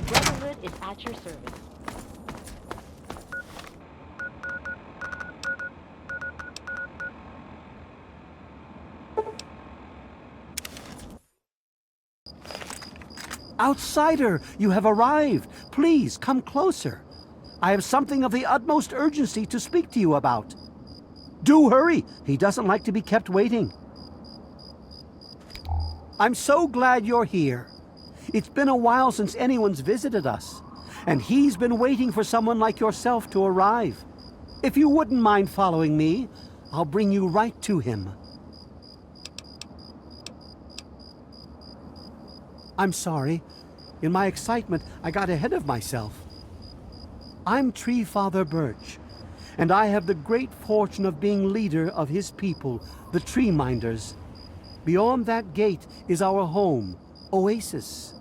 Brotherhood is at your service. Outsider, you have arrived. Please, come closer. I have something of the utmost urgency to speak to you about. Do hurry. He doesn't like to be kept waiting. I'm so glad you're here. It's been a while since anyone's visited us, and he's been waiting for someone like yourself to arrive. If you wouldn't mind following me, I'll bring you right to him. I'm sorry. In my excitement, I got ahead of myself. I'm Tree Father Birch, and I have the great fortune of being leader of his people, the Tree Minders. Beyond that gate is our home, Oasis.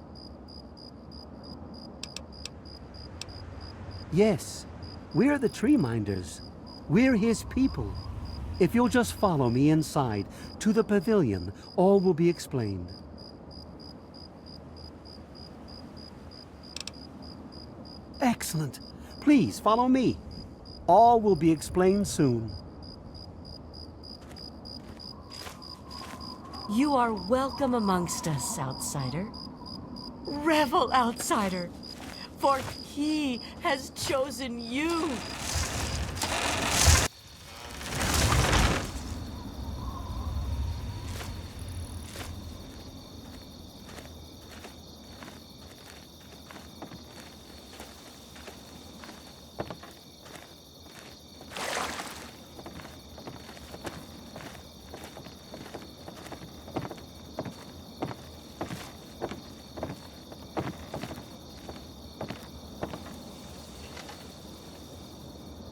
Yes, we're the Tree Minders. We're his people. If you'll just follow me inside, to the pavilion, all will be explained. Excellent. Please follow me. All will be explained soon. You are welcome amongst us, outsider. Revel, outsider, for he has chosen you.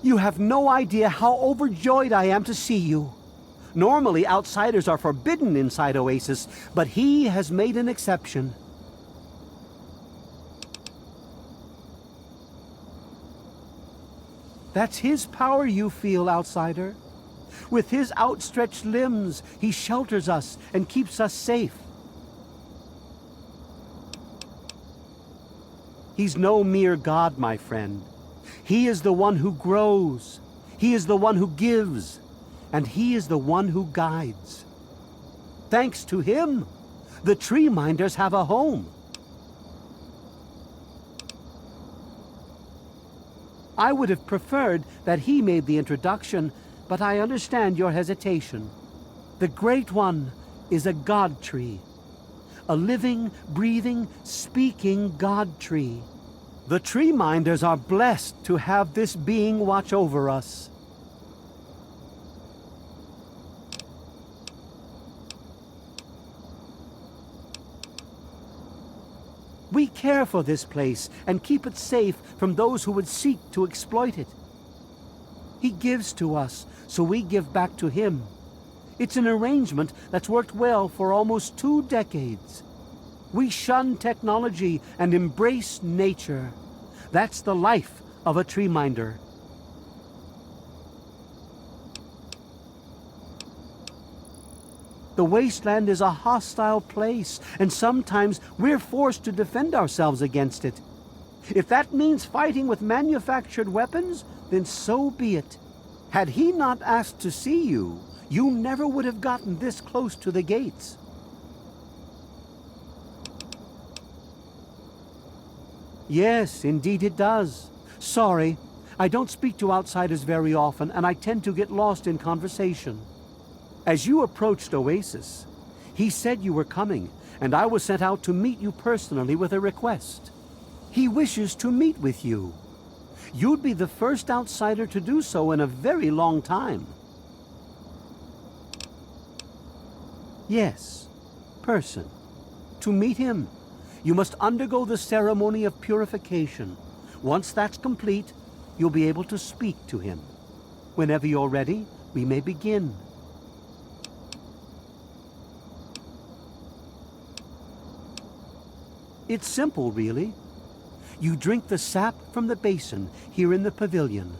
You have no idea how overjoyed I am to see you. Normally, outsiders are forbidden inside Oasis, but he has made an exception. That's his power you feel, outsider. With his outstretched limbs, he shelters us and keeps us safe. He's no mere god, my friend. He is the one who grows, he is the one who gives, and he is the one who guides. Thanks to him, the Tree Minders have a home. I would have preferred that he made the introduction, but I understand your hesitation. The Great One is a God tree, a living, breathing, speaking God tree. The Tree Minders are blessed to have this being watch over us. We care for this place and keep it safe from those who would seek to exploit it. He gives to us, so we give back to him. It's an arrangement that's worked well for almost 2 decades. We shun technology and embrace nature. That's the life of a Tree Minder. The wasteland is a hostile place, and sometimes we're forced to defend ourselves against it. If that means fighting with manufactured weapons, then so be it. Had he not asked to see you, you never would have gotten this close to the gates. Yes, indeed it does. Sorry, I don't speak to outsiders very often, and I tend to get lost in conversation. As you approached Oasis, he said you were coming, and I was sent out to meet you personally with a request. He wishes to meet with you. You'd be the first outsider to do so in a very long time. Yes, person. To meet him, you must undergo the ceremony of purification. Once that's complete, you'll be able to speak to him. Whenever you're ready, we may begin. It's simple, really. You drink the sap from the basin here in the pavilion.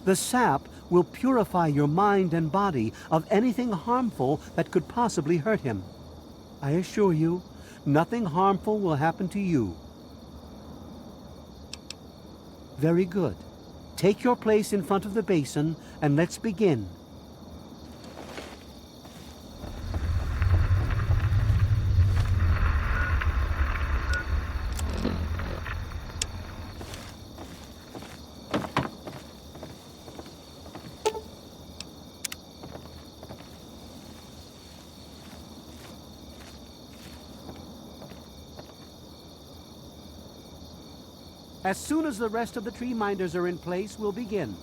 The sap will purify your mind and body of anything harmful that could possibly hurt him. I assure you, nothing harmful will happen to you. Very good. Take your place in front of the basin, and let's begin. As soon as the rest of the tree minders are in place, we'll begin.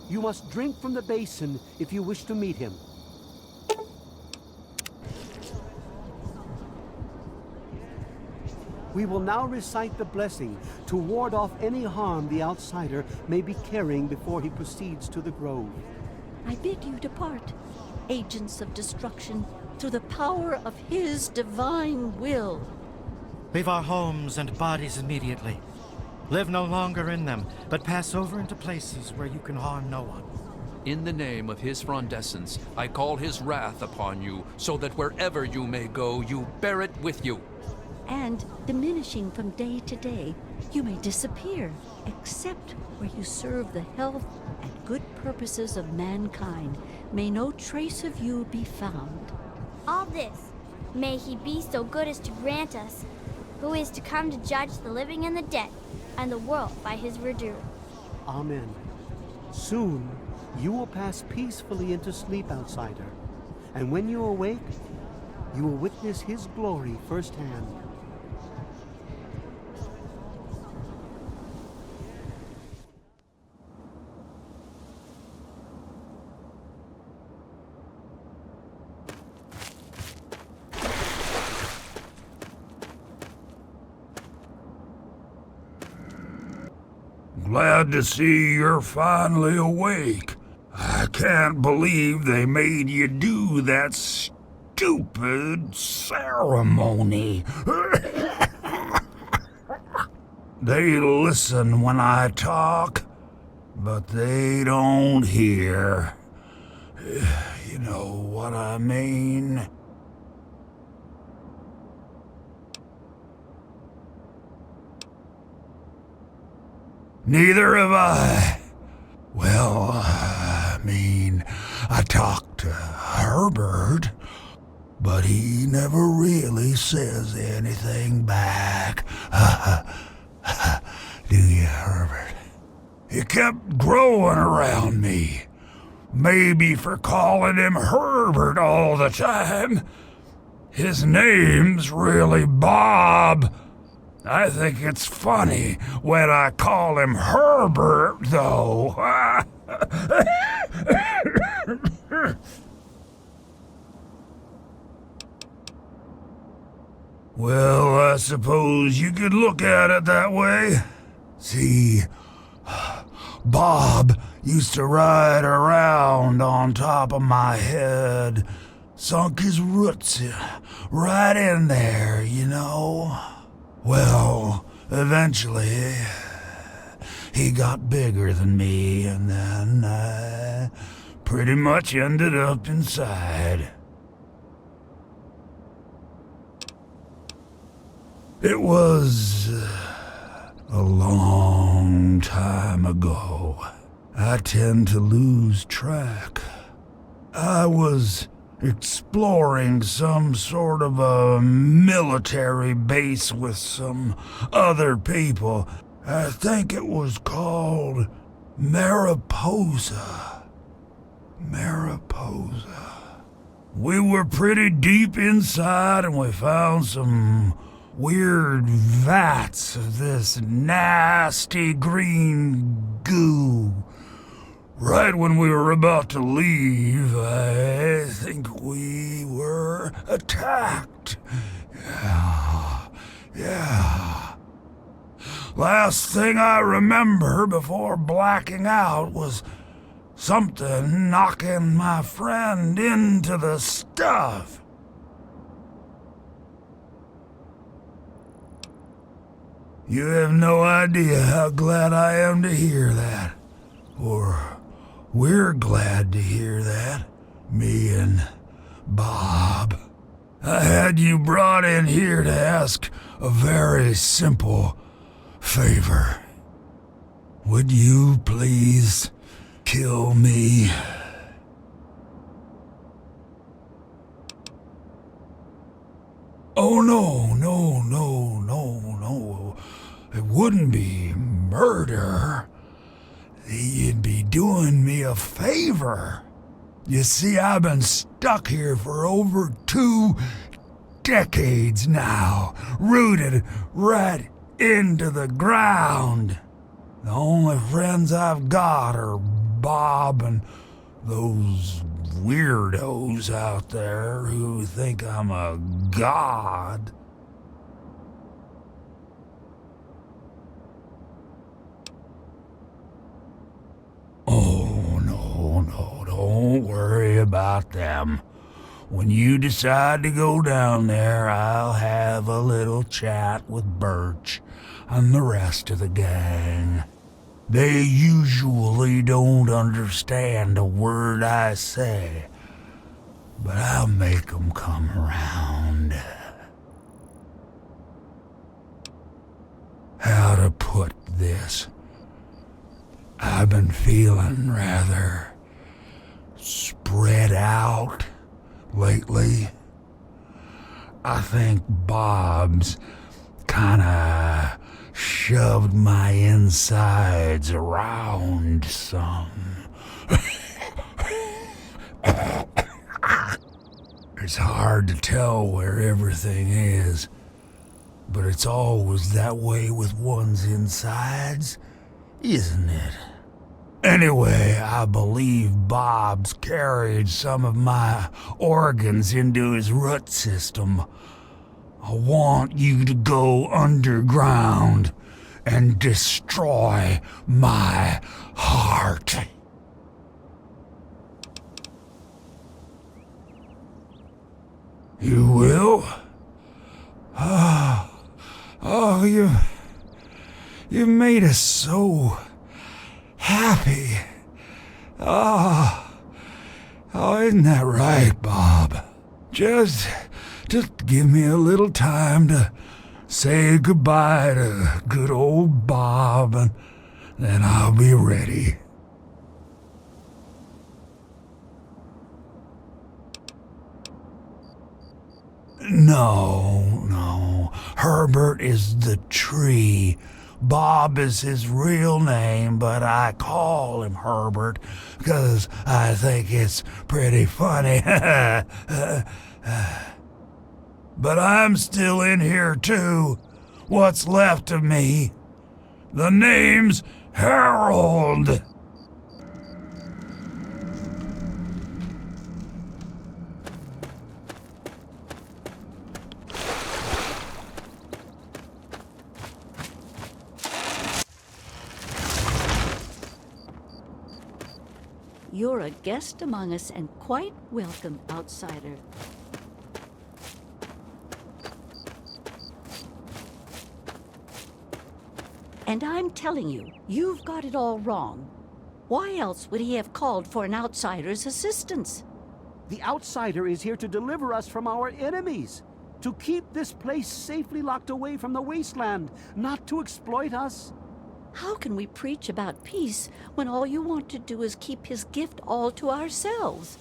You must drink from the basin if you wish to meet him. We will now recite the blessing to ward off any harm the outsider may be carrying before he proceeds to the grove. I bid you depart, agents of destruction, through the power of his divine will. Leave our homes and bodies immediately. Live no longer in them, but pass over into places where you can harm no one. In the name of his frondescence, I call his wrath upon you, so that wherever you may go, you bear it with you. And, diminishing from day to day, you may disappear, except where you serve the health and good purposes of mankind. May no trace of you be found. All this, may he be so good as to grant us, who is to come to judge the living and the dead, and the world by his verdure. Amen. Soon, you will pass peacefully into sleep, outsider. And when you awake, you will witness his glory firsthand. Glad to see you're finally awake. I can't believe they made you do that stupid ceremony. They listen when I talk, but they don't hear. You know what I mean? Neither have I. Well, I talked to Herbert, but he never really says anything back. Do you, Herbert? He kept growing around me. Maybe for calling him Herbert all the time. His name's really Bob. I think it's funny when I call him Herbert, though. Well, I suppose you could look at it that way. See, Bob used to ride around on top of my head, sunk his roots right in there, you know. Well, eventually, he got bigger than me, and then I pretty much ended up inside. It was a long time ago. I tend to lose track. I was exploring some sort of a military base with some other people. I think it was called Mariposa. We were pretty deep inside and we found some weird vats of this nasty green goo. Right when we were about to leave, I think we were attacked. Yeah. Last thing I remember before blacking out was something knocking my friend into the stuff. You have no idea how glad I am to hear that. Or we're glad to hear that, me and Bob. I had you brought in here to ask a very simple favor. Would you please kill me? Oh, no, no, no, no, no. It wouldn't be murder. You'd be doing me a favor. You see, I've been stuck here for over 2 decades now, rooted right into the ground. The only friends I've got are Bob and those weirdos out there who think I'm a god. Oh, no, don't worry about them. When you decide to go down there, I'll have a little chat with Birch and the rest of the gang. They usually don't understand a word I say, but I'll make them come around. How to put this? I've been feeling rather spread out lately. I think Bob's kinda shoved my insides around some. It's hard to tell where everything is, but it's always that way with one's insides, isn't it? Anyway, I believe Bob's carried some of my organs into his root system. I want you to go underground and destroy my heart. You will? Oh, you made us so happy. Oh, isn't that right, Bob? Just give me a little time to say goodbye to good old Bob, and then I'll be ready. No. Herbert is the tree. Bob is his real name, but I call him Herbert because I think it's pretty funny. But I'm still in here too. What's left of me? The name's Harold. You're a guest among us and quite welcome, outsider. And I'm telling you, you've got it all wrong. Why else would he have called for an outsider's assistance? The outsider is here to deliver us from our enemies, to keep this place safely locked away from the wasteland, not to exploit us. How can we preach about peace when all you want to do is keep his gift all to ourselves?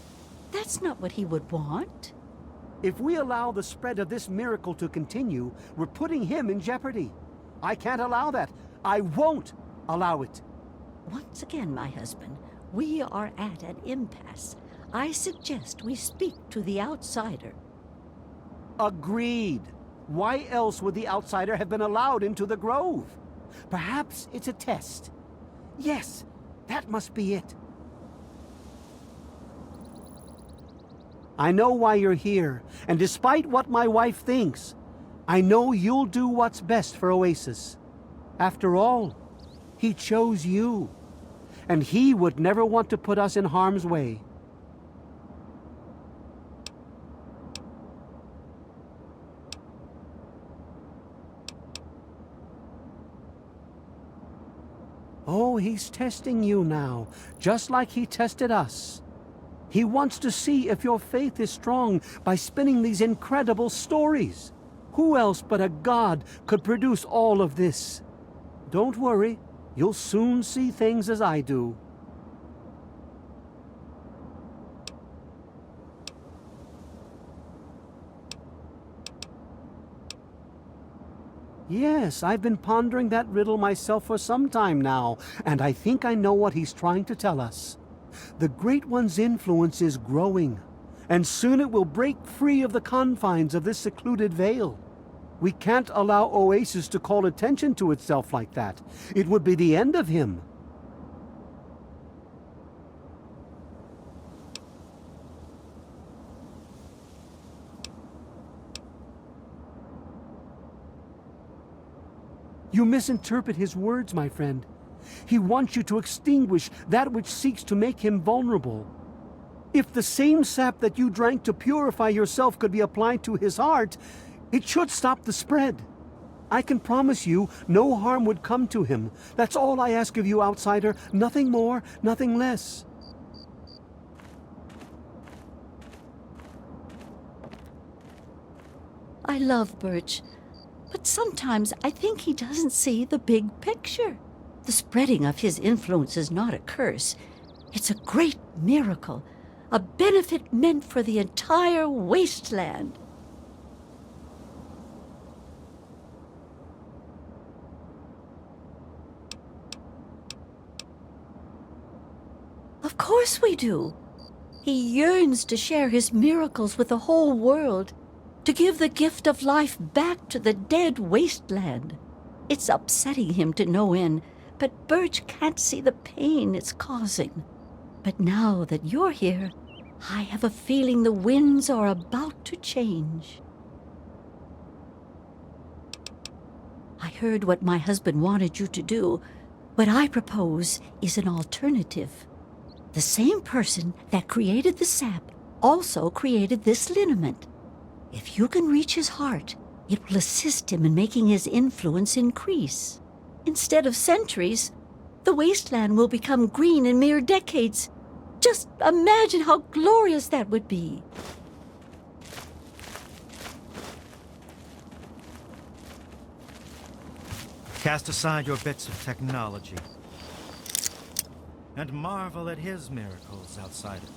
That's not what he would want. If we allow the spread of this miracle to continue, we're putting him in jeopardy. I can't allow that. I won't allow it. Once again, my husband, we are at an impasse. I suggest we speak to the outsider. Agreed. Why else would the outsider have been allowed into the grove? Perhaps it's a test. Yes, that must be it. I know why you're here, and despite what my wife thinks, I know you'll do what's best for Oasis. After all, he chose you, and he would never want to put us in harm's way. Oh, he's testing you now, just like he tested us. He wants to see if your faith is strong by spinning these incredible stories. Who else but a god could produce all of this? Don't worry. You'll soon see things as I do. Yes, I've been pondering that riddle myself for some time now, and I think I know what he's trying to tell us. The Great One's influence is growing, and soon it will break free of the confines of this secluded vale. We can't allow Oasis to call attention to itself like that. It would be the end of him. You misinterpret his words, my friend. He wants you to extinguish that which seeks to make him vulnerable. If the same sap that you drank to purify yourself could be applied to his heart, it should stop the spread. I can promise you no harm would come to him. That's all I ask of you, outsider. Nothing more, nothing less. I love Birch, but sometimes I think he doesn't see the big picture. The spreading of his influence is not a curse. It's a great miracle, a benefit meant for the entire wasteland. Of course we do. He yearns to share his miracles with the whole world, to give the gift of life back to the dead wasteland. It's upsetting him to no end, but Birch can't see the pain it's causing. But now that you're here, I have a feeling the winds are about to change. I heard what my husband wanted you to do. What I propose is an alternative. The same person that created the sap also created this liniment. If you can reach his heart, it will assist him in making his influence increase. Instead of centuries, the wasteland will become green in mere decades. Just imagine how glorious that would be. Cast aside your bits of technology and marvel at his miracles, outsider.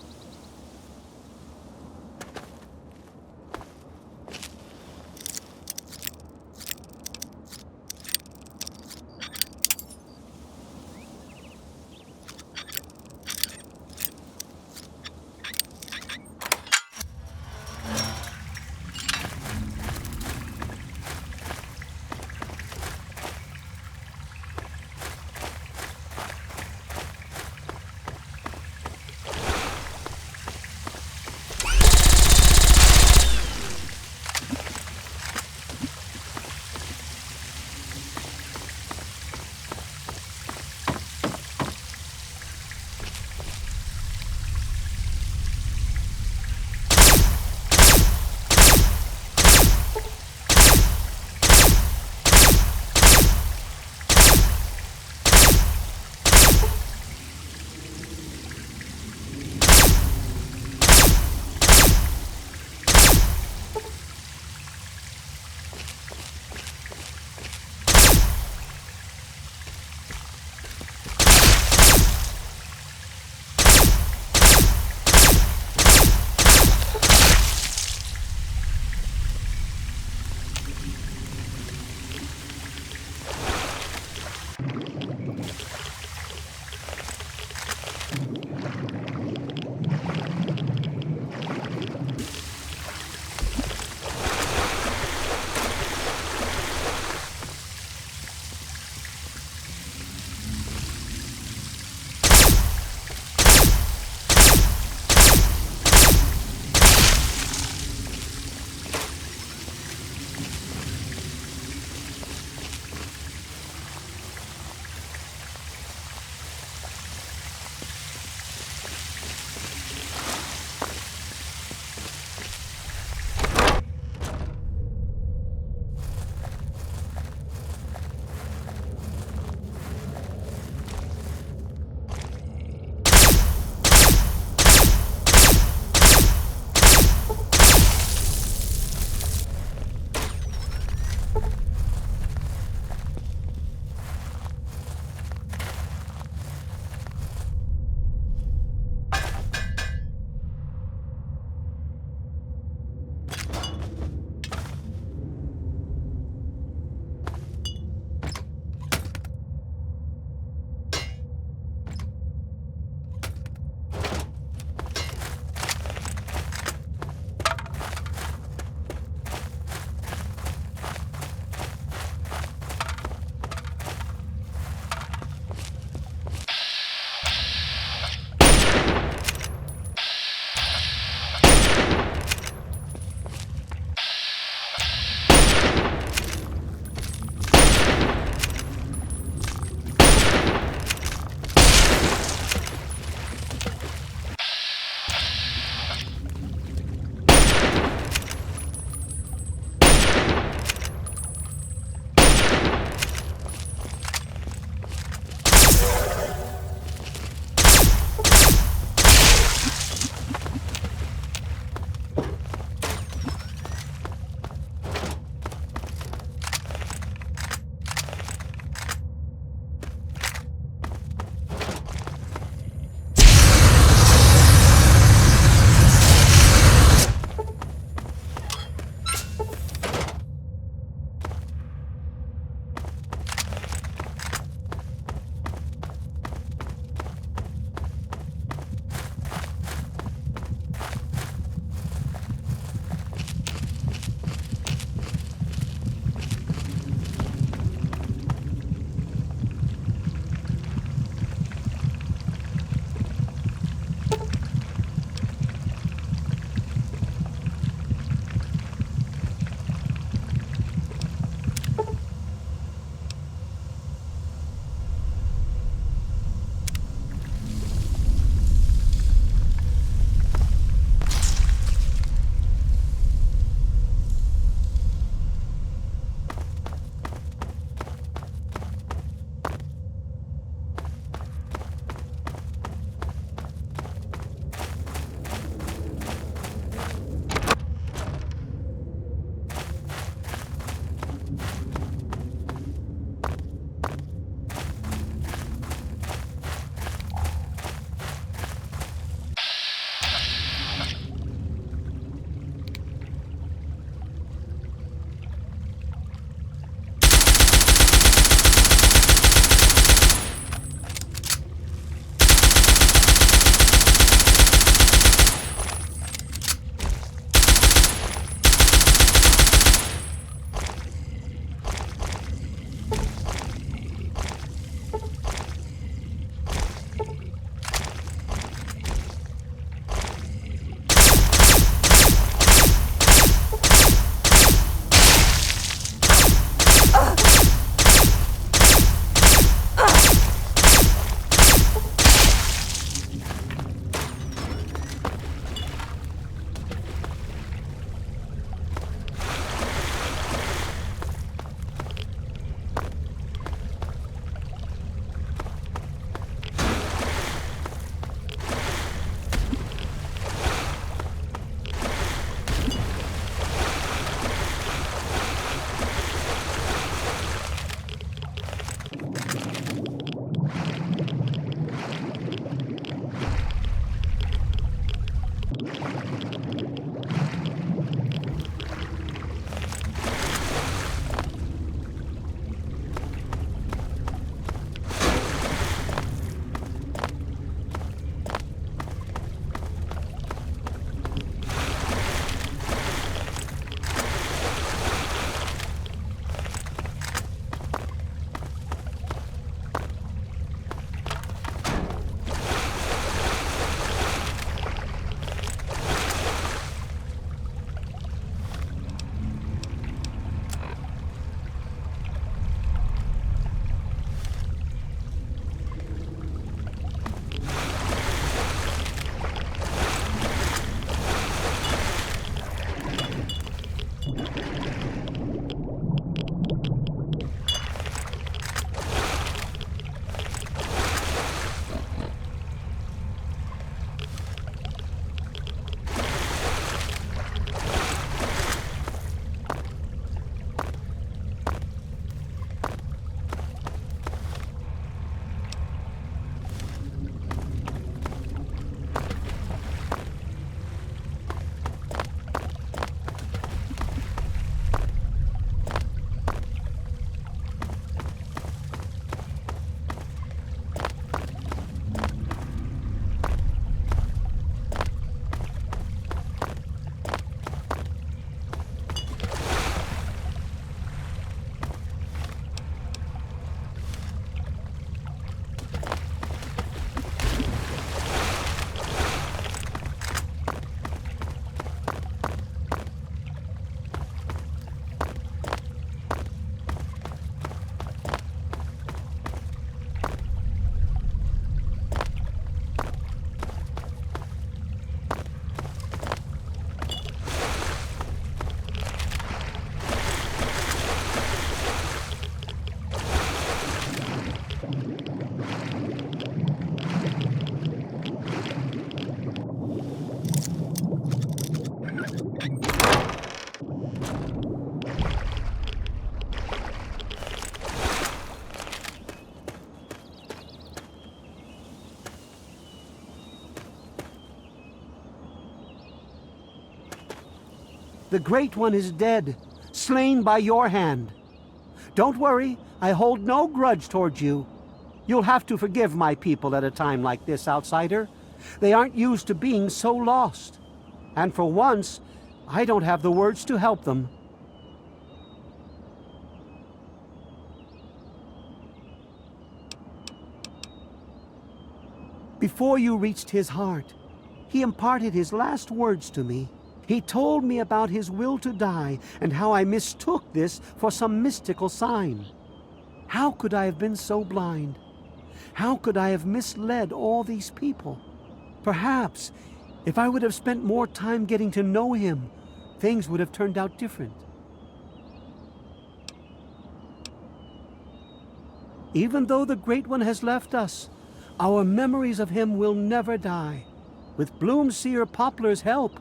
The Great One is dead, slain by your hand. Don't worry, I hold no grudge towards you. You'll have to forgive my people at a time like this, outsider. They aren't used to being so lost. And for once, I don't have the words to help them. Before you reached his heart, he imparted his last words to me. He told me about his will to die and how I mistook this for some mystical sign. How could I have been so blind? How could I have misled all these people? Perhaps, if I would have spent more time getting to know him, things would have turned out different. Even though the Great One has left us, our memories of him will never die. With Bloomseer Poplar's help,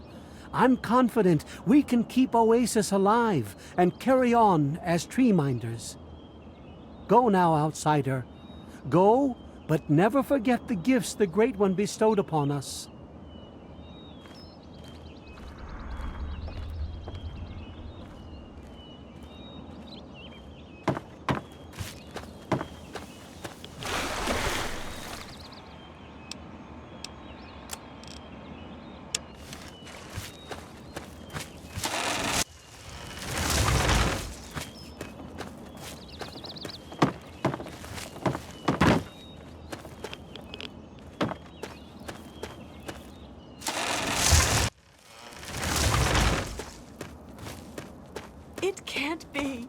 I'm confident we can keep Oasis alive and carry on as tree minders. Go now, outsider. Go, but never forget the gifts the Great One bestowed upon us. It can't be.